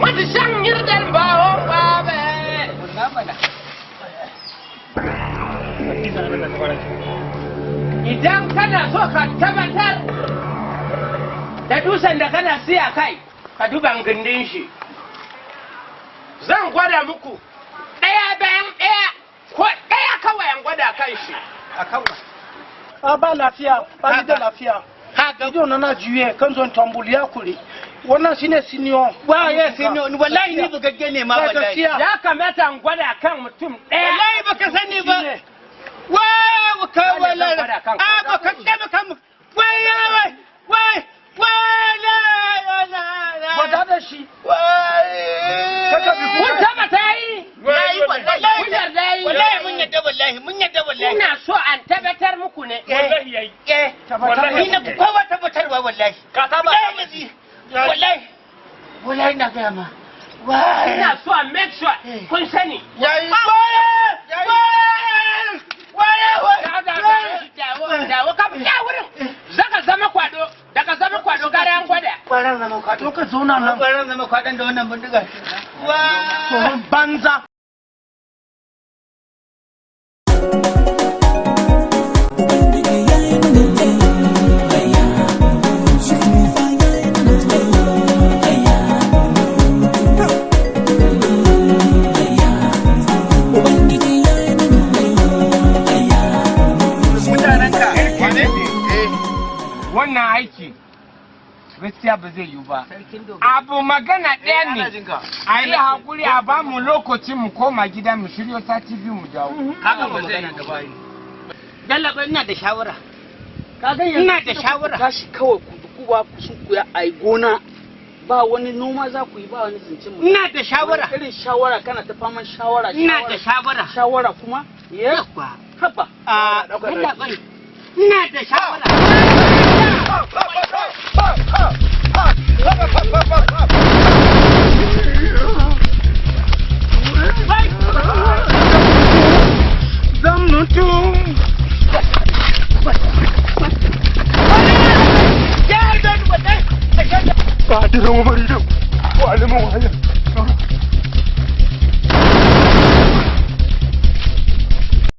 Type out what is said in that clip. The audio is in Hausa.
wata shan yirdan bawon babe idan kana so ka tabbatar da dusan da kana siya kai ka duban gindin shi zan gwada muku ɗaya bayan ɗaya ko ɗaya kawai an gwada kan shi a kawai ba lafiya ba ni da lafiya ido na juye kan zon tambuli ya kure wannan shine senior ya senior wallahi ni bugagge ne ma wallahi ya kamata an gwada kan mutum ɗaya wallahi baka sani ba wa ka wallahi baka taba kan wai gwada da shi kun taba ta yi wallahi mun yadda wallahi ina so an tabbatar muku ne wallahi yayi wallahi na kowa tabbatarwa wallahi ka saba wallahi na ga ma ina so an make sure kun sani yayi dawo ka fita wurin zaka zama kwado daga zama kwado gara an gwada kwaran zama kwado ka zauna nan kwaran zama kwadon da wannan bindiga tsohon banza wannan aiki gaskiya ba zai yiwu ba abu magana ɗaya ne a yi haƙuri a ba mu lokacin mu koma gida mu shiryo sati biyu mu dawo haka ba zai yi gaba dallaba ina da shawara ina da shawara tashi kawai ku ba ku sun kuya ai gona ba wani noma za ku yi ba wani zincin mu ina da shawara irin shawara kana ta faman shawara ina da shawara kuma yawa haba dallaba ina da shawara ba da zama bari da walimin wahala